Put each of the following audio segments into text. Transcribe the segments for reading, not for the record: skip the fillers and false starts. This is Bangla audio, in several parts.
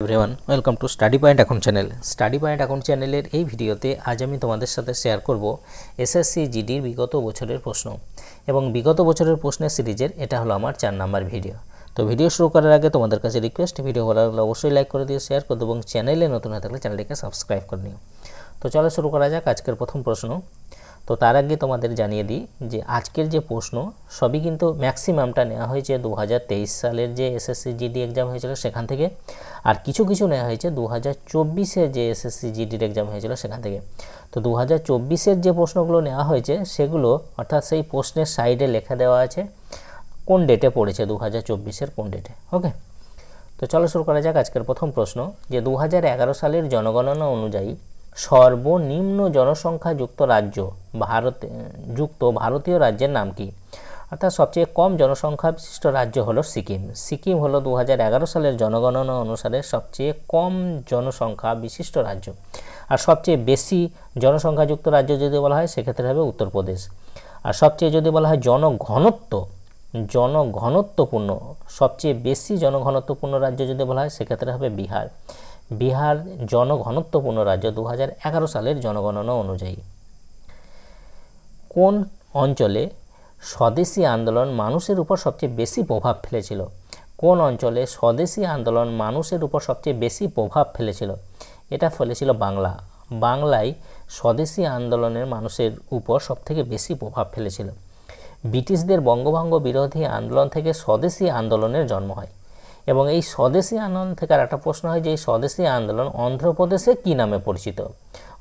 Everyone welcome to study point account channel. Study point account चैनलेर এই ভিডিওতে আজ আমি তোমাদের সাথে শেয়ার করব এসএসসি জিডির বিগত বছরের প্রশ্ন এবং বিগত বছরের প্রশ্নের সিরিজের এটা হলো আমার 4 নাম্বার ভিডিও। তো ভিডিও শুরু করার আগে তোমাদের কাছে রিকোয়েস্ট, ভিডিও ভালো লাগলে অবশ্যই লাইক করে দিও, শেয়ার করে দিও এবং চ্যানেলে নতুন হয়ে থাকলে চ্যানেলটিকে সাবস্ক্রাইব করে নিও। তো চলো শুরু করা যাক আজকের প্রথম প্রশ্ন। তো তার আগে তোমাদের জানিয়ে দিই যে আজকের যে প্রশ্ন সবই কিন্তু ম্যাক্সিমামটা নেওয়া হয়েছে 2023 সালের যে এসএসসি জিডি এক্সাম হয়েছিল সেখান থেকে, আর কিছু কিছু নেওয়া হয়েছে 2024-এ যে এসএসসি জিডির এক্সাম হয়েছিল সেখান থেকে। তো 2024-এর যে প্রশ্নগুলো নেওয়া হয়েছে সেগুলো অর্থাৎ সেই প্রশ্নের সাইডে লেখা দেওয়া আছে কোন ডেটে পড়েছে, 2024-এর কোন ডেটে। ওকে, তো চলো শুরু করা যাক আজকের প্রথম প্রশ্ন যে 2011 সালের জনগণনা অনুযায়ী সর্বনিম্ন জনসংখ্যা যুক্ত রাজ্য ভারতীয় রাজ্যের নাম কি? অর্থাৎ সবচেয়ে কম জনসংখ্যা বিশিষ্ট রাজ্য হলো সিকিম। সিকিম হলো 2011 সালের জনগণনা অনুসারে সবচেয়ে কম জনসংখ্যা বিশিষ্ট রাজ্য। আর সবচেয়ে বেশি জনসংখ্যাযুক্ত রাজ্য যদি বলা হয় সেক্ষেত্রে হবে উত্তরপ্রদেশ। আর সবচেয়ে যদি বলা হয় জনঘনত্বপূর্ণ সবচেয়ে বেশি জনঘনত্বপূর্ণ রাজ্য যদি বলা হয় সেক্ষেত্রে হবে বিহার। বিহার জনঘনত্বপূর্ণ রাজ্য 2011 সালের জনগণনা অনুযায়ী। কোন অঞ্চলে স্বদেশী আন্দোলন মানুষের উপর সবচেয়ে বেশি প্রভাব ফেলেছিল? কোন অঞ্চলে স্বদেশী আন্দোলন মানুষের উপর সবচেয়ে বেশি প্রভাব ফেলেছিল? এটা ফেলেছিল বাংলা। বাংলায় স্বদেশী আন্দোলনের মানুষের উপর সবথেকে বেশি প্রভাব ফেলেছিল। ব্রিটিশদের বঙ্গভঙ্গ বিরোধী আন্দোলন থেকে স্বদেশী আন্দোলনের জন্ম হয় এবং এই স্বদেশী আন্দোলন থেকে আর একটা প্রশ্ন হয় যে এই স্বদেশী আন্দোলন অন্ধ্রপ্রদেশে কি নামে পরিচিত?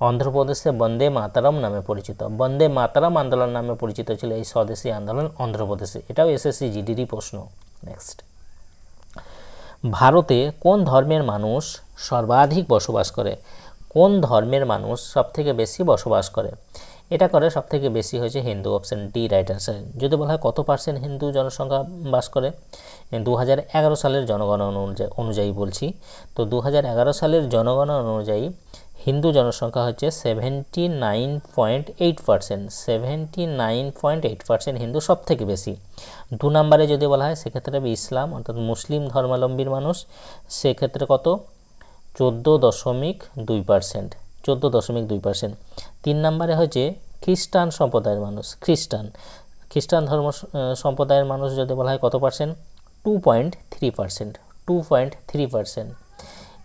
অন্ধ্রপ্রদেশে বন্দে মাতারম নামে পরিচিত। বন্দে মাতারম আন্দোলন নামে পরিচিত ছিল এই স্বদেশী আন্দোলন অন্ধ্রপ্রদেশে। এটাও এসএসসি জিডিরই প্রশ্ন। নেক্সট, ভারতে কোন ধর্মের মানুষ সর্বাধিক বসবাস করে? কোন ধর্মের মানুষ সবথেকে বেশি বসবাস করে? এটা করে সবথেকে বেশি হয়েছে Hindu, option D right answer. যদি বলা হয় কত পার্সেন্ট হিন্দু জনসংখ্যা বাস করে, 2011 সালের জনগণনা অনুযায়ী বলছি। তো 2011 সালের জনগণনা অনুযায়ী হিন্দু জনসংখ্যা হচ্ছে 79.8%। 79.8% হিন্দু সবথেকে বেশি। 2 নম্বরে যদি বলা হয় সেক্ষেত্রে হবে ইসলাম অর্থাৎ মুসলিম ধর্মাবলম্বীর মানুষ, সেক্ষেত্রে কত 14.2%। 14.2%। 3 নম্বরে হচ্ছে খ্রিস্টান সম্প্রদায়ের মানুষ। খ্রিস্টান ধর্ম সম্প্রদায়ের মানুষ যদি বলা হয় কত পার্সেন্ট? 2.3%। 2.3%।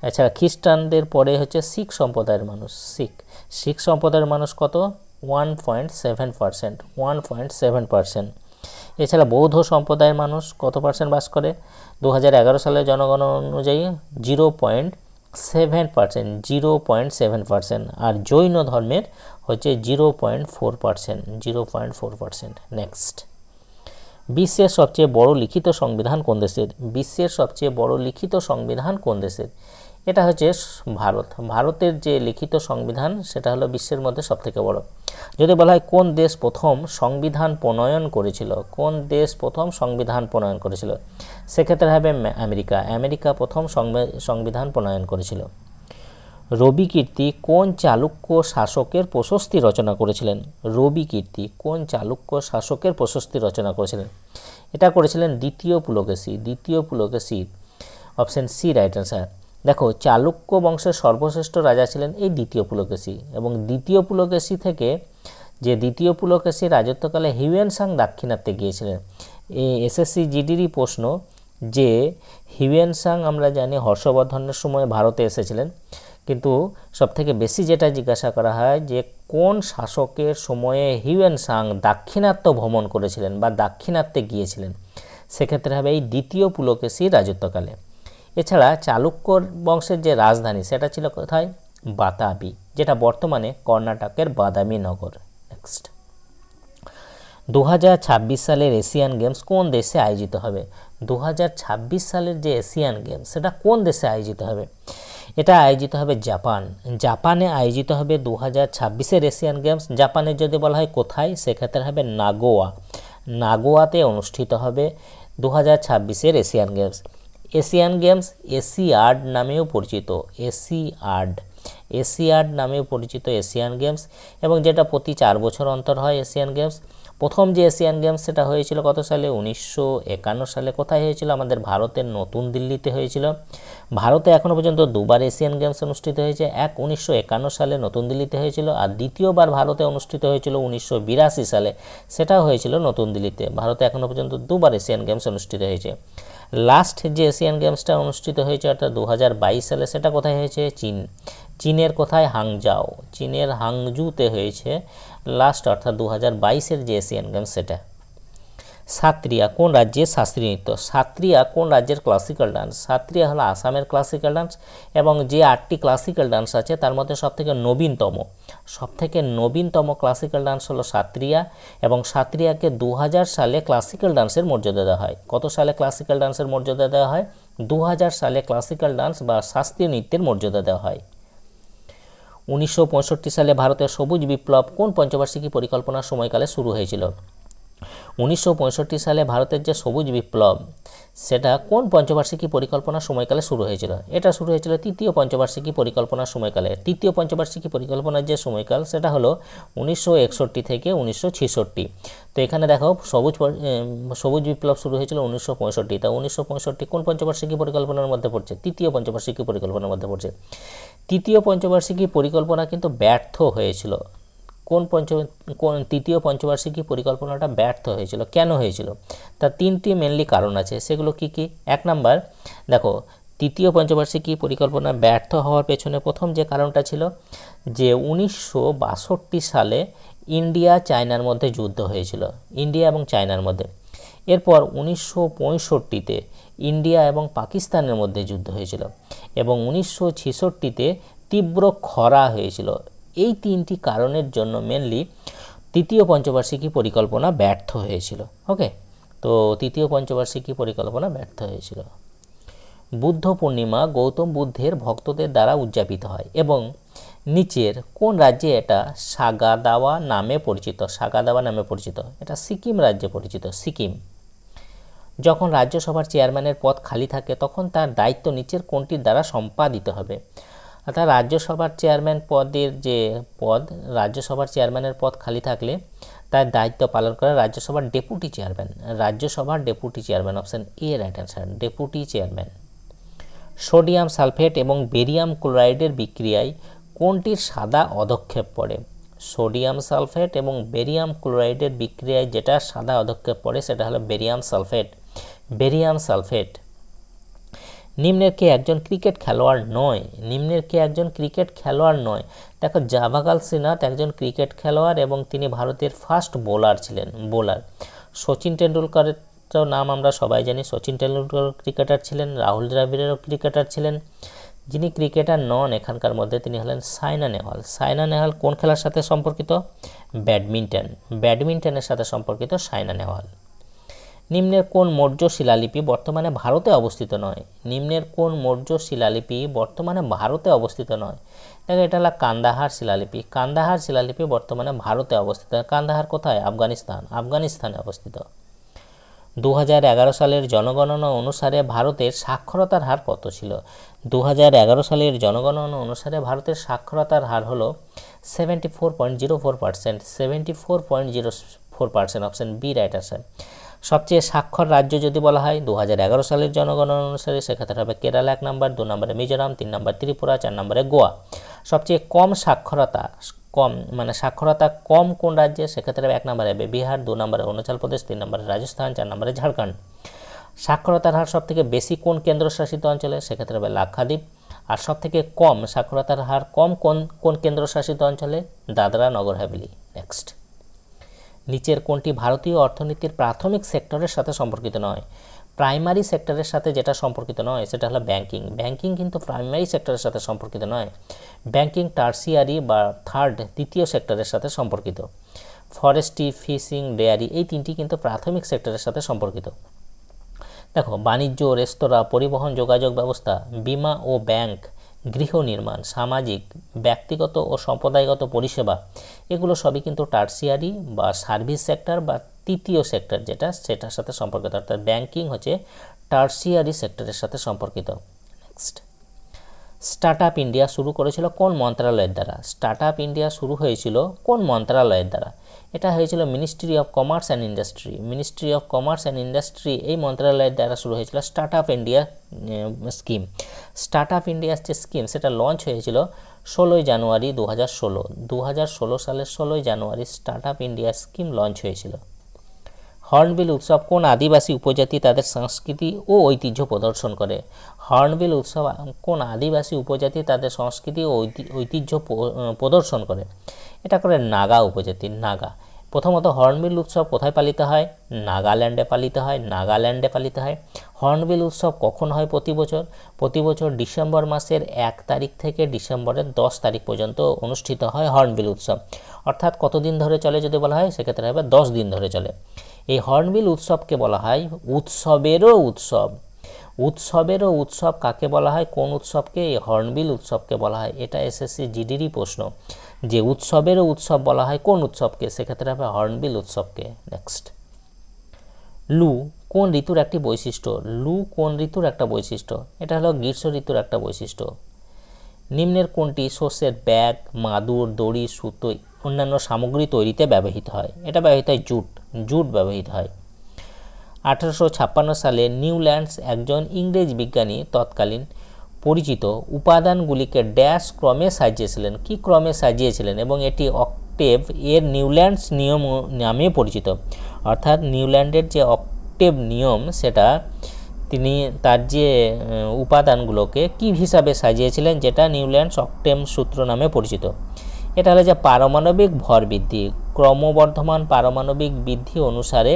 এছাড়া খ্রিস্টানদের পরে হচ্ছে শিখ সম্প্রদায়ের মানুষ। শিখ সম্প্রদায়ের মানুষ কত? 1.7%। 1.7%। এছাড়া বৌদ্ধ সম্প্রদায়ের মানুষ কত পার্সেন্ট বাস করে? 2011 সালের জনগণনা অনুযায়ী 0.7%। 0.7%। আর জৈন ধর্মের হচ্ছে 0.4%। 0.4%। নেক্সট, বিশ্বের সবচেয়ে বড় লিখিত সংবিধান কোন দেশের? বিশ্বের সবচেয়ে বড় লিখিত সংবিধান কোন দেশের? এটা হচ্ছে ভারত। ভারতের যে লিখিত সংবিধান সেটা হলো বিশ্বের মধ্যে সবথেকে বড়। যদি বলা হয় কোন দেশ প্রথম সংবিধান প্রণয়ন করেছিল? কোন দেশ প্রথম সংবিধান প্রণয়ন করেছিল? সেক্ষেত্রে হবে আমেরিকা। আমেরিকা প্রথম সংবিধান প্রণয়ন করেছিল। রবি কীর্তি কোন চালুক্য শাসকের প্রশস্তি রচনা করেছিলেন? রবি কীর্তি কোন চালুক্য শাসকের প্রশস্তি রচনা করেছিলেন? এটা করেছিলেন দ্বিতীয় পুলকেশী। দ্বিতীয় Pulakeshi, option C right answer. দেখো, চালুক্য বংশের সর্বশ্রেষ্ঠ রাজা ছিলেন এই দ্বিতীয় পুলকেশী এবং দ্বিতীয় পুলকেশী থেকে যে দ্বিতীয় পুলকেশী রাজত্বকালে হিউয়েন সাং দাক্ষিণাত্যে গিয়েছিলেন। এই এসএসসি জিডিরই প্রশ্ন যে হিউয়েন সাং আমরা জানি হর্ষবর্ধনের সময় ভারতে এসেছিলেন, কিন্তু সবথেকে বেশি যেটা জিজ্ঞাসা করা হয় যে কোন শাসকের সময়ে হিউয়েন-সাং দাক্ষিণাত্য ভ্রমণ করেছিলেন বা দাক্ষিণাত্যে গিয়েছিলেন? সেক্ষেত্রে হবে এই দ্বিতীয় পুলকেশীর রাজত্বকালে। এছাড়া চালুক্য বংশের যে রাজধানী সেটা ছিল কোথায়? বাতাবি, যেটা বর্তমানে কর্ণাটকের বাদামি নগর। নেক্সট, 2026 সালের এশিয়ান গেমস কোন দেশে আয়োজিত হবে? 2026 সালের যে এশিয়ান গেমস সেটা কোন দেশে আয়োজিত হবে? এটা আয়োজিত হবে জাপান। জাপানে আয়োজিত হবে 2026-এর এশিয়ান গেমস। জাপানের যদি বলা হয় কোথায় সেক্ষেত্রে হবে নাগোয়া। নাগোয়াতে অনুষ্ঠিত হবে 2026-এর Asian Games. Asian Games Asiad নামেও পরিচিত। এশিয়াড নামেও পরিচিত এশিয়ান গেমস, এবং যেটা প্রতি 4 বছর অন্তর হয় এশিয়ান গেমস। প্রথম যে এশিয়ান গেমস সেটা হয়েছিল কত সালে? 1951 সালে। কোথায় হয়েছিল? আমাদের ভারতের নতুন দিল্লিতে হয়েছিল। ভারতে এখনও পর্যন্ত দুবার এশিয়ান গেমস অনুষ্ঠিত হয়েছে। এক 1951 সালে নতুন দিল্লিতে হয়েছিল, আর দ্বিতীয়বার ভারতে অনুষ্ঠিত হয়েছিল 1982 সালে, সেটাও হয়েছিল নতুন দিল্লিতে। ভারতে এখনও পর্যন্ত দুবার এশিয়ান গেমস অনুষ্ঠিত হয়েছে। লাস্ট যে এশিয়ান গেমসটা অনুষ্ঠিত হয়েছে অর্থাৎ 2022 সালে, সেটা কোথায় হয়েছে? চীনের কোথায়? হাংজাও, চীনের হাংজুতে হয়েছে লাস্ট, অর্থাৎ 2022-এর যে এশিয়ান গেমস সেটা। সাত্রিয়া কোন রাজ্যের শাস্ত্রীয় নৃত্য? সাত্রিয়া কোন রাজ্যের ক্লাসিক্যাল ডান্স? সাত্রিয়া হলো আসামের ক্লাসিক্যাল ডান্স, এবং যে 8টি ক্লাসিক্যাল ডান্স আছে তার মধ্যে সবথেকে নবীনতম ক্লাসিক্যাল ডান্স হলো সাত্রিয়া, এবং সাত্রিয়াকে 2000 সালে ক্লাসিক্যাল ডান্সের মর্যাদা দেওয়া হয়। কত সালে ক্লাসিক্যাল ডান্সের মর্যাদা দেওয়া হয়? 2000 সালে ক্লাসিক্যাল ডান্স বা শাস্ত্রীয় নৃত্যের মর্যাদা দেওয়া হয়। 1965 সালে ভারতের সবুজ বিপ্লব কোন পঞ্চবার্ষিকী পরিকল্পনার সময়কালে শুরু হয়েছিল? 1965 সালে ভারতের যে সবুজ বিপ্লব সেটা কোন পঞ্চবার্ষিকী পরিকল্পনার সময়কালে শুরু হয়েছিল? এটা শুরু হয়েছিল তৃতীয় পঞ্চবার্ষিকী পরিকল্পনার সময়কালে। তৃতীয় পঞ্চবার্ষিকী পরিকল্পনার যে সময়কাল সেটা হলো 1961 থেকে 1966। তো এখানে দেখো সবুজ বিপ্লব শুরু হয়েছিল 1965। তা 1965 কোন পঞ্চবার্ষিকী পরিকল্পনার মধ্যে পড়ছে? তৃতীয় পঞ্চবার্ষিকী পরিকল্পনার মধ্যে পড়ছে। তৃতীয় পঞ্চবার্ষিকী পরিকল্পনা কিন্তু ব্যর্থ হয়েছিল। তৃতীয় পঞ্চবার্ষিকী পরিকল্পনাটা ব্যর্থ হয়েছিল। কেন হয়েছিল? তার 3টি মেনলি কারণ আছে। সেগুলো কি কি? 1 নাম্বার, দেখো তৃতীয় পঞ্চবার্ষিকী পরিকল্পনা ব্যর্থ হওয়ার পেছনে প্রথম যে কারণটা ছিল যে 1962 সালে ইন্ডিয়া চায়নার মধ্যে যুদ্ধ হয়েছিল, ইন্ডিয়া এবং চায়নার মধ্যে। এরপর 1965-তে ইন্ডিয়া এবং পাকিস্তানের মধ্যে যুদ্ধ হয়েছিল, এবং 1966-তে তীব্র খরা হয়েছিল। এই 3টি কারণের জন্য মেনলি তৃতীয় পঞ্চবার্ষিকী পরিকল্পনা ব্যর্থ হয়েছিল। ওকে, তো তৃতীয় পঞ্চবার্ষিকী পরিকল্পনা ব্যর্থ হয়েছিল। বুদ্ধ পূর্ণিমা গৌতম বুদ্ধের ভক্তদের দ্বারা উদযাপিত হয়, এবং নিচের কোন রাজ্যে এটা সাগাদাওয়া নামে পরিচিত? সাগাদাওয়া নামে পরিচিত, এটা সিকিম রাজ্যে পরিচিত। সিকিম। যখন রাজ্যসভার চেয়ারম্যানের পদ খালি থাকে তখন তার দায়িত্ব নিচের কোনটির দ্বারা সম্পাদিত হবে? অর্থাৎ রাজ্যসভার চেয়ারম্যান পদের যে পদ, রাজ্যসভার চেয়ারম্যানের পদ খালি থাকলে তার দায়িত্ব পালন করে রাজ্যসভার ডেপুটি চেয়ারম্যান। রাজ্যসভার deputy chairman, option A right answer, deputy chairman. Sodium sulphate এবং বেরিয়াম ক্লোরাইডের বিক্রিয়ায় কোনটির সাদা অধক্ষেপ পড়ে? সোডিয়াম সালফেট এবং বেরিয়াম ক্লোরাইডের বিক্রিয়ায় যেটা সাদা অধক্ষেপ পড়ে সেটা হলো বেরিয়াম সালফেট। Barium sulphate. নিম্নের কে একজন ক্রিকেট খেলোয়াড় নয়? নিম্নের কে একজন ক্রিকেট খেলোয়াড় নয়? দেখো জাভাগাল শ্রীনাথ একজন ক্রিকেট খেলোয়াড় এবং তিনি ভারতের ফার্স্ট বোলার ছিলেন। সচিন টেন্ডুলকারের তো নাম আমরা সবাই জানি, সচিন টেন্ডুলকার ক্রিকেটার ছিলেন। রাহুল দ্রাবিড়েরও ক্রিকেটার ছিলেন। যিনি ক্রিকেটার নন এখানকার মধ্যে তিনি হলেন সাইনা নেহওয়াল। সাইনা নেহওয়াল কোন খেলার সাথে সম্পর্কিত? ব্যাডমিন্টনের সাথে সম্পর্কিত সাইনা নেহওয়াল। নিম্নের কোন মৌর্য শিলালিপি বর্তমানে ভারতে অবস্থিত নয়? নিম্নের কোন মৌর্য শিলালিপি বর্তমানে ভারতে অবস্থিত নয়? দেখো এটা হলো কান্দাহার শিলালিপি। কান্দাহার শিলালিপি বর্তমানে ভারতে অবস্থিত। কান্দাহার কোথায়? আফগানিস্তানে অবস্থিত। 2011 সালের জনগণনা অনুসারে ভারতের সাক্ষরতার হার কত ছিল? 2011 সালের জনগণনা অনুসারে ভারতের সাক্ষরতার হার হলো 74.04%। 74.04%, অপশন বি রাইট অ্যান্সার। সবচেয়ে স্বাক্ষর রাজ্য যদি বলা হয় 2011 সালের জনগণনা অনুসারে সেক্ষেত্রে হবে কেরালা 1 নম্বর, 2 নম্বরে মিজোরাম, 3 নম্বর ত্রিপুরা, 4 নম্বরে গোয়া। সবচেয়ে কম সাক্ষরতা কম কোন রাজ্যে? সেক্ষেত্রে 1 নম্বরে হবে বিহার, 2 নম্বরে অরুণাচল প্রদেশ, 3 নম্বরে রাজস্থান, 4 নম্বরে ঝাড়খণ্ড। সাক্ষরতার হার সবথেকে বেশি কোন কেন্দ্রশাসিত অঞ্চলে? সেক্ষেত্রে হবে লাক্ষাদ্বীপ। আর সবথেকে কম সাক্ষরতার হার কম কোন কেন্দ্রশাসিত অঞ্চলে? দাদরা নগর হাভেলি। নেক্সট, নিচের কোনটি ভারতীয় অর্থনীতির প্রাথমিক সেক্টরের সাথে সম্পর্কিত নয়? প্রাইমারি সেক্টরের সাথে যেটা সম্পর্কিত নয় সেটা হলো ব্যাংকিং। ব্যাংকিং কিন্তু প্রাইমারি সেক্টরের সাথে সম্পর্কিত নয়। ব্যাংকিং টার্সিয়ারি বা তৃতীয় সেক্টরের সাথে সম্পর্কিত। ফরেস্ট্রি, ফিশিং, ডেয়ারি এই 3টি কিন্তু প্রাথমিক সেক্টরের সাথে সম্পর্কিত। দেখো বাণিজ্য, রেস্তোরাঁ, পরিবহন, যোগাযোগ ব্যবস্থা, বীমা ও ব্যাংক, গৃহ নির্মাণ, সামাজিক, ব্যক্তিগত ও সম্প্রদায়গত পরিষেবা, এগুলো সবই কিন্তু টার্সিয়ারি বা সার্ভিস সেক্টর বা তৃতীয় সেক্টর সেটার সাথে সম্পর্কিত। অর্থাৎ ব্যাংকিং হচ্ছে টার্সিয়ারি সেক্টরের সাথে সম্পর্কিত। নেক্সট, স্টার্ট আপ ইন্ডিয়া শুরু করেছিল কোন মন্ত্রণালয়ের দ্বারা? স্টার্ট আপ ইন্ডিয়া শুরু হয়েছিল কোন মন্ত্রণালয়ের দ্বারা? এটা হয়েছিল ministry of commerce and industry. Ministry of commerce and industry এই মন্ত্রণালয়ের দ্বারা শুরু হয়েছিল start up India scheme. Start up ইন্ডিয়ার যে স্কিম সেটা লঞ্চ হয়েছিল 16 জানুয়ারি 2016। 2016 সালের 16 জানুয়ারি start up India scheme launch হয়েছিল। হর্নবিল উৎসব কোন আদিবাসী উপজাতি তাদের সংস্কৃতি ও ঐতিহ্য প্রদর্শন করে? হর্নবিল উৎসব কোন আদিবাসী উপজাতি তাদের সংস্কৃতি ও ঐতিহ্য প্রদর্শন করে? এটা করে নাগা উপজাতি, নাগা। প্রথমত হর্নবিল উৎসব কোথায় পালিত হয়? নাগাল্যান্ডে পালিত হয়, নাগাল্যান্ডে পালিত হয়। হর্নবিল উৎসব কখন হয় প্রতি বছর? প্রতি বছর ডিসেম্বর মাসের 1 তারিখ থেকে ডিসেম্বরের 10 তারিখ পর্যন্ত অনুষ্ঠিত হয় হর্নবিল উৎসব। অর্থাৎ কতদিন ধরে চলে যদি বলা হয় সেক্ষেত্রে হবে 10 দিন ধরে চলে। এই হর্নবিল উৎসবকে বলা হয় উৎসবেরও উৎসব। উৎসবেরও উৎসব কাকে বলা হয়? কোন উৎসবকে? এই হর্নবিল উৎসবকে বলা হয়। এটা এসএসসি জিডিরই প্রশ্ন যে উৎসবেরও উৎসব বলা হয় কোন উৎসবকে? সেক্ষেত্রে হবে হর্নবিল উৎসবকে। নেক্সট, লু কোন ঋতুর একটি বৈশিষ্ট্য? লু কোন ঋতুর একটা বৈশিষ্ট্য? এটা হলো গ্রীষ্ম ঋতুর একটা বৈশিষ্ট্য। নিম্নের কোনটি শস্যের ব্যাগ, মাদুর, দড়ি, সুতো অন্যান্য সামগ্রী তৈরিতে ব্যবহৃত হয়? এটা ব্যবহৃত হয় জুট, জুট ব্যবহৃত হয়। 1856 সালে নিউল্যান্ডস একজন ইংরেজ বিজ্ঞানী তৎকালীন পরিচিত উপাদানগুলিকে ড্যাশ ক্রমে সাজিয়েছিলেন। কি ক্রমে সাজিয়েছিলেন? এবং এটি অক্টেভ এর নিউল্যান্ডস নিয়ম নামে পরিচিত। অর্থাৎ নিউল্যান্ডের যে অক্টেভ নিয়ম সেটা তিনি তার যে উপাদানগুলোকে কি হিসাবে সাজিয়েছিলেন যেটা নিউল্যান্ডস অক্টেভ সূত্র নামে পরিচিত। এটা হলো যে পারমাণবিক ভর বৃদ্ধি, ক্রমবর্ধমান পারমাণবিক বৃদ্ধি অনুসারে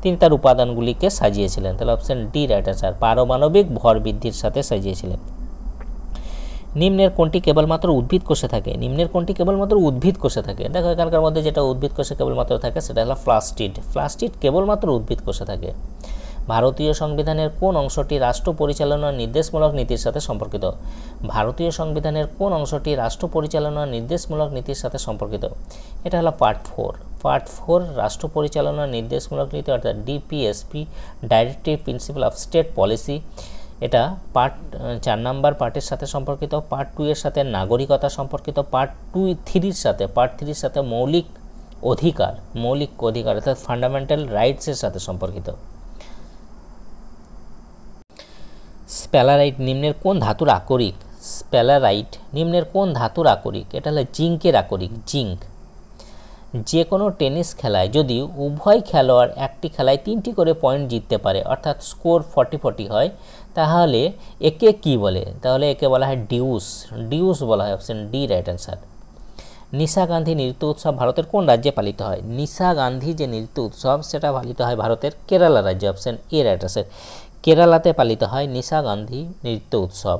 তিনি তার উপাদানগুলিকে সাজিয়েছিলেন। তাহলে অপশন ডি রাইট অ্যান্সার, পারমাণবিক ভর বৃদ্ধির সাথে সাজিয়েছিলেন। নিম্নের কোনটি কেবলমাত্র উদ্ভিদ কোষে থাকে? নিম্নের কোনটি কেবলমাত্র উদ্ভিদ কোষে থাকে? দেখো এখানকার মধ্যে যেটা উদ্ভিদ কোষে কেবলমাত্র থাকে সেটা হলো ফ্লাস্টিড। ফ্লাস্টিড কেবলমাত্র উদ্ভিদ কোষে থাকে। ভারতীয় সংবিধানের কোন অংশটি রাষ্ট্র পরিচালনার নির্দেশমূলক নীতির সাথে সম্পর্কিত? ভারতীয় সংবিধানের কোন অংশটি রাষ্ট্র পরিচালনার নির্দেশমূলক নীতির সাথে সম্পর্কিত? এটা হলো পার্ট 4। পার্ট 4 রাষ্ট্র পরিচালনার নির্দেশমূলক নীতি অর্থাৎ DPSP, directive principle of state policy. এটা পার্ট 4 নাম্বার পার্টের সাথে সম্পর্কিত। পার্ট 2 এর সাথে নাগরিকতা সম্পর্কিত। পার্ট 3 এর সাথে মৌলিক অধিকার অর্থাৎ ফান্ডামেন্টাল রাইটসের সাথে সম্পর্কিত। স্প্যালারাইট নিম্নের কোন ধাতুর আকরিক? স্প্যালারাইট নিম্নের কোন ধাতুর আকরিক? এটা হলো জিঙ্কের আকরিক, জিঙ্ক। যে কোনো টেনিস খেলায় যদি উভয় খেলোয়াড় একটি খেলায় 3টি করে পয়েন্ট জিততে পারে অর্থাৎ স্কোর 40-40 হয় তাহলে একে কি বলে? তাহলে একে বলা হয় ডিউস, ডিউস বলা হয়। Option D right answer. Nishagandhi নৃত্য উৎসব ভারতের কোন রাজ্যে পালিত হয়? নিশা গান্ধী যে নৃত্য উৎসব সেটা পালিত হয় ভারতের কেরালা রাজ্যে। অপশন এ রাইট অ্যান্সার, কেরালাতে পালিত হয় নিশা গান্ধী নৃত্য উৎসব।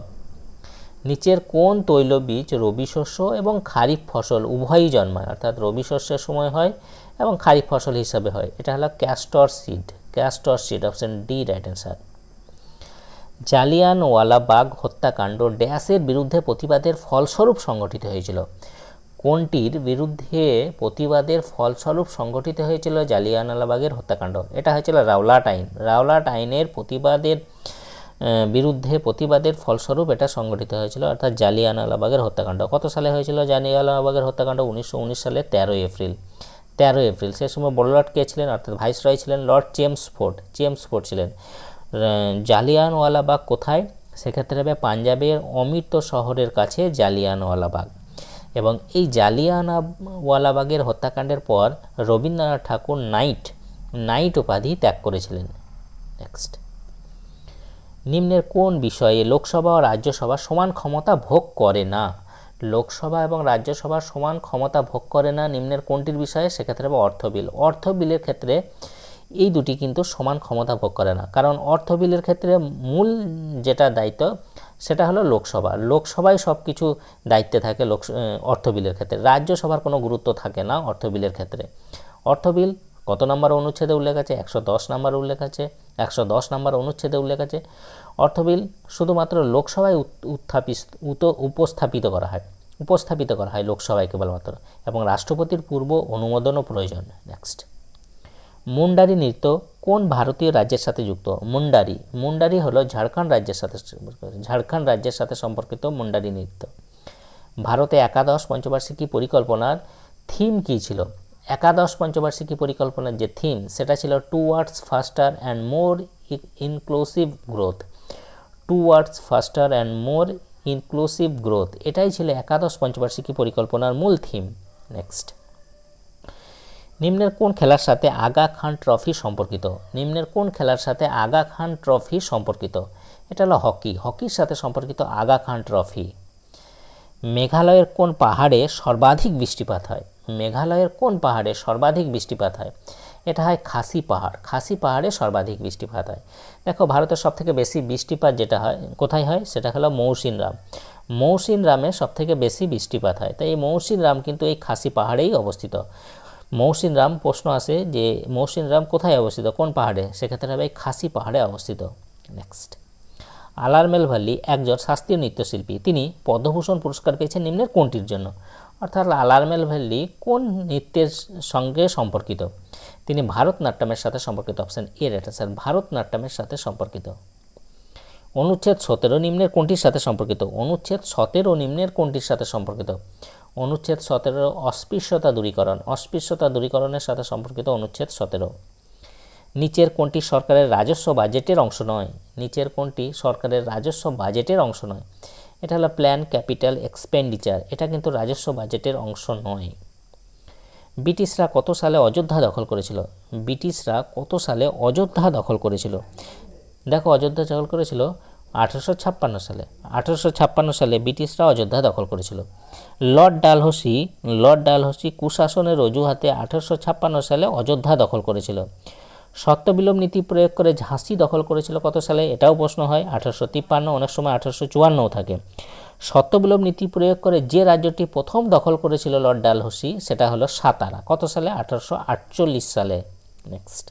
নিচের কোন তৈলবীজ রবি শস্য এবং খারিফ ফসল উভয়ই জন্মায়? অর্থাৎ রবি শস্যের সময় হয় এবং খারিফ ফসল হিসাবে হয়। এটা হলো castor seed, castor seed. Option D right answer. Jallianwala Bagh হত্যাকাণ্ড ড্যাশের বিরুদ্ধে প্রতিবাদের ফলস্বরূপ সংগঠিত হয়েছিল? কোনটির বিরুদ্ধে প্রতিবাদের ফলস্বরূপ সংগঠিত হয়েছিল জালিয়ানওয়ালাবাগের হত্যাকাণ্ড? এটা হয়েছিল রাওলাট আইন। রাওলাট আইনের বিরুদ্ধে প্রতিবাদের ফলস্বরূপ এটা সংগঠিত হয়েছিল অর্থাৎ জালিয়ানওয়ালাবাগের হত্যাকাণ্ড। কত সালে হয়েছিল জালিয়ানওয়ালাবাগের হত্যাকাণ্ড? 1919 সালে 13 এপ্রিল। 13 এপ্রিল। সে সময় বড়লাট কে ছিলেন? অর্থাৎ ভাইসরয় ছিলেন লর্ড চেমসফোর্ড, চেমসফোর্ড ছিলেন। জালিয়ানওয়ালাবাগ কোথায়? সেক্ষেত্রে হবে পাঞ্জাবের অমৃতসর শহরের কাছে জালিয়ানওয়ালাবাগ। এবং এই জালিয়ানওয়ালাবাগের হত্যাকাণ্ডের পর রবীন্দ্রনাথ ঠাকুর নাইট উপাধি ত্যাগ করেছিলেন। নেক্সট, নিম্নের কোন বিষয়ে লোকসভা ও রাজ্যসভা সমান ক্ষমতা ভোগ করে না? লোকসভা এবং রাজ্যসভা সমান ক্ষমতা ভোগ করে না নিম্নের কোনটির বিষয়ে? সেক্ষেত্রে হবে অর্থ বিল। অর্থ বিলের ক্ষেত্রে এই দুটি কিন্তু সমান ক্ষমতা ভোগ করে না, কারণ অর্থ বিলের ক্ষেত্রে মূল যেটা দায়িত্ব সেটা হলো লোকসভা। লোকসভায় সব কিছু দায়িত্বে থাকে অর্থ বিলের ক্ষেত্রে। রাজ্যসভার কোনো গুরুত্ব থাকে না অর্থ বিলের ক্ষেত্রে। অর্থ বিল কত নম্বর অনুচ্ছেদে উল্লেখ আছে? 110 নম্বর উল্লেখ আছে, 110 নম্বর অনুচ্ছেদে উল্লেখ আছে। অর্থ বিল শুধুমাত্র লোকসভায় উপস্থাপিত করা হয় লোকসভায় কেবলমাত্র, এবং রাষ্ট্রপতির পূর্ব অনুমোদনও প্রয়োজন। নেক্সট, মুন্ডারি নৃত্য কোন ভারতীয় রাজ্যের সাথে যুক্ত? মুন্ডারি হলো ঝাড়খণ্ড রাজ্যের সাথে সম্পর্কিত মুন্ডারি নৃত্য। ভারতে একাদশ পঞ্চবার্ষিকী পরিকল্পনার থিম কী ছিল? একাদশ পঞ্চবার্ষিকী পরিকল্পনার যে থিম সেটা ছিল towards ফাস্টার and more inclusive growth. Towards ফাস্টার and more inclusive growth, এটাই ছিল একাদশ পঞ্চবার্ষিকী পরিকল্পনার মূল থিম। নেক্সট, নিম্নের কোন খেলার সাথে আগা খান ট্রফি সম্পর্কিত? নিম্নের কোন খেলার সাথে আগা খান ট্রফি সম্পর্কিত? এটা হলো হকি। হকির সাথে সম্পর্কিত আগা খান ট্রফি। মেঘালয়ের কোন পাহাড়ে সর্বাধিক বৃষ্টিপাত হয়? মেঘালয়ের কোন পাহাড়ে সর্বাধিক বৃষ্টিপাত হয়? এটা হয় খাসি পাহাড়। খাসি পাহাড়ে সর্বাধিক বৃষ্টিপাত হয়। দেখো, ভারতের সবথেকে বেশি বৃষ্টিপাত যেটা হয় কোথায় হয়, সেটা হলো মৌসিনরাম। মৌসিনরামে সবথেকে বেশি বৃষ্টিপাত হয়। তাই এই মৌসিনরাম কিন্তু এই খাসি পাহাড়েই অবস্থিত। মৌসিনরাম প্রশ্ন আসে যে মৌসিনরাম কোথায় অবস্থিত, কোন পাহাড়ে? সেক্ষেত্রে হবে এই খাসি পাহাড়ে অবস্থিত। নেক্সট, আলারমেল ভ্যালি একজন শাস্ত্রীয় নৃত্যশিল্পী, তিনি পদ্মভূষণ পুরস্কার পেয়েছেন নিম্নের কোনটির জন্য? অর্থাৎ আলারমেল ভ্যালি কোন নৃত্যের সঙ্গে সম্পর্কিত? তিনি ভারতনাট্যমের সাথে সম্পর্কিত। অপশন এ রাইট আনসার, ভারতনাট্যমের সাথে সম্পর্কিত। অনুচ্ছেদ 17 নিম্নের কোনটির সাথে সম্পর্কিত? অনুচ্ছেদ 17 নিম্নের কোনটির সাথে সম্পর্কিত? অনুচ্ছেদ 17 অস্পৃশ্যতা দূরীকরণ। অস্পৃশ্যতা দূরীকরণের সাথে সম্পর্কিত অনুচ্ছেদ 17। নিচের কোনটি সরকারের রাজস্ব বাজেটের অংশ নয়? নিচের কোনটি সরকারের রাজস্ব বাজেটের অংশ নয়? এটা হলো প্ল্যান ক্যাপিটাল এক্সপেন্ডিচার, এটা কিন্তু রাজস্ব বাজেটের অংশ নয়। ব্রিটিশরা কত সালে অযোধ্যা দখল করেছিল? ব্রিটিশরা কত সালে অযোধ্যা দখল করেছিল? দেখো, অযোধ্যা দখল করেছিল 1856 সালে। 1856 সালে ব্রিটিশরা অযোধ্যা দখল করেছিল। লর্ড ডালহৌসি কুশাসনের অজুহাতে 1856 সালে অযোধ্যা দখল করেছিল। সত্যবিলোপ নীতি প্রয়োগ করে ঝাঁসি দখল করেছিল কত সালে? এটাও প্রশ্ন হয়। 1853, অনেক সময় 1854ও থাকে। সত্যবিলোপ নীতি প্রয়োগ করে যে রাজ্যটি প্রথম দখল করেছিল লর্ড ডালহৌসি, সেটা হলো সাতারা। কত সালে? 1848 সালে। নেক্সট,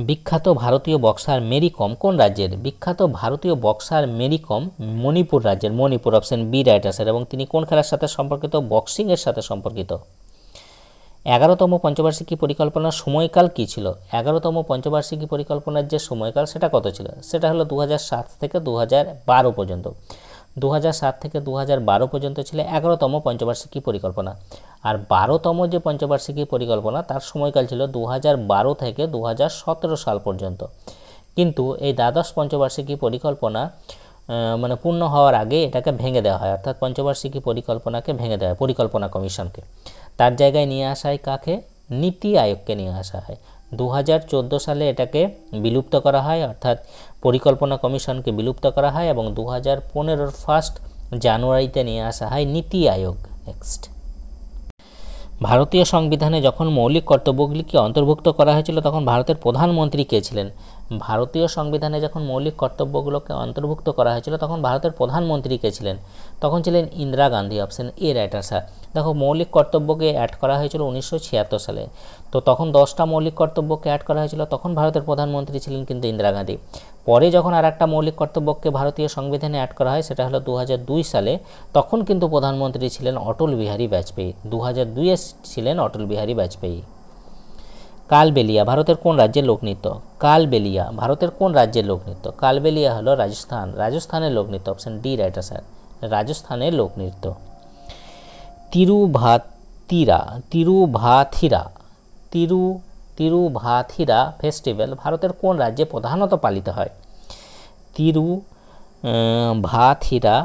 বিখ্যাত ভারতীয় বক্সার মেরি কম কোন রাজ্যের? বিখ্যাত ভারতীয় বক্সার মেরি কম মণিপুর রাজ্যের। Manipur, option B right answer. এবং তিনি কোন খেলার সাথে সম্পর্কিত? বক্সিংয়ের সাথে সম্পর্কিত। 11তম পঞ্চবার্ষিকী পরিকল্পনার সময়কাল কী ছিল? 11তম পঞ্চবার্ষিকী পরিকল্পনার যে সময়কাল সেটা কত ছিল? সেটা হলো 2007 থেকে 2012 পর্যন্ত। 2007 থেকে 2012 পর্যন্ত ছিল 11তম পঞ্চবার্ষিকী পরিকল্পনা। আর 12তম যে পঞ্চবার্ষিকী পরিকল্পনা তার সময়কাল ছিল 2012 থেকে 2017 সাল পর্যন্ত। কিন্তু এই দ্বাদশ পঞ্চবার্ষিকী পরিকল্পনা মানে পূর্ণ হওয়ার আগে এটাকে ভেঙে দেওয়া হয়, অর্থাৎ পঞ্চবার্ষিকী পরিকল্পনাকে ভেঙে দেওয়া হয় পরিকল্পনা কমিশনকে। তার জায়গায় নিয়ে আসা হয় কাকে? নীতি আয়োগকে নিয়ে আসা হয়। 2014 সালে এটাকে বিলুপ্ত করা হয়, অর্থাৎ পরিকল্পনা কমিশনকে বিলুপ্ত করা হয়, এবং 2015 1 জানুয়ারিতে নিয়ে আসা হয় নীতি আয়োগ। নেক্সট, ভারতীয় সংবিধানে যখন মৌলিক কর্তব্যগুলিকে অন্তর্ভুক্ত করা হয়েছিল তখন ভারতের প্রধানমন্ত্রী কে ছিলেন? ভারতীয় সংবিধানে যখন মৌলিক কর্তব্যগুলোকে অন্তর্ভুক্ত করা হয়েছিল তখন ভারতের প্রধানমন্ত্রী কে ছিলেন? তখন ছিলেন Indira Gandhi. Option A right answer. দেখো, মৌলিক কর্তব্যকে অ্যাড করা হয়েছিল 1976 সালে। তো তখন 10টা মৌলিক কর্তব্যকে অ্যাড করা হয়েছিল, তখন ভারতের প্রধানমন্ত্রী ছিলেন কিন্তু ইন্দিরা গান্ধী। পরে যখন আর একটা মৌলিক কর্তব্যকে ভারতীয় সংবিধানে অ্যাড করা হয় সেটা হলো 2002 সালে, তখন কিন্তু প্রধানমন্ত্রী ছিলেন অটল বিহারী বাজপেয়ী। 2002-এ ছিলেন অটল বিহারী বাজপেয়ী। কালবেলিয়া ভারতের কোন রাজ্যের লোকনৃত্য? কালবেলিয়া ভারতের কোন রাজ্যের লোকনৃত্য? কালবেলিয়া হলো রাজস্থান। রাজস্থানের লোকনৃত্য। অপশন ডি রাইট আনসার, রাজস্থানের লোকনৃত্য। তিরুভাথিরা ফেস্টিভ্যাল ভারতের কোন রাজ্যে প্রধানত পালিত হয়? তিরুভাথিরা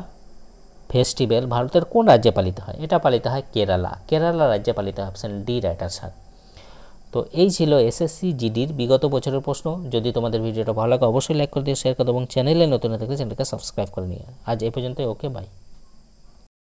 ফেস্টিভ্যাল ভারতের কোন রাজ্যে পালিত হয়? এটা পালিত হয় কেরালা। কেরালা রাজ্যে পালিত হয়। Option D right answer. তো এই ছিল এসএসসি জিডির বিগত বছরের প্রশ্ন। যদি তোমাদের ভিডিওটা ভালো লাগে অবশ্যই লাইক করে দিও, শেয়ার করে দিও এবং চ্যানেলে নতুন থাকলে চ্যানেলকে সাবস্ক্রাইব করে নিও। আজ এই পর্যন্ত, ওকে, বাই।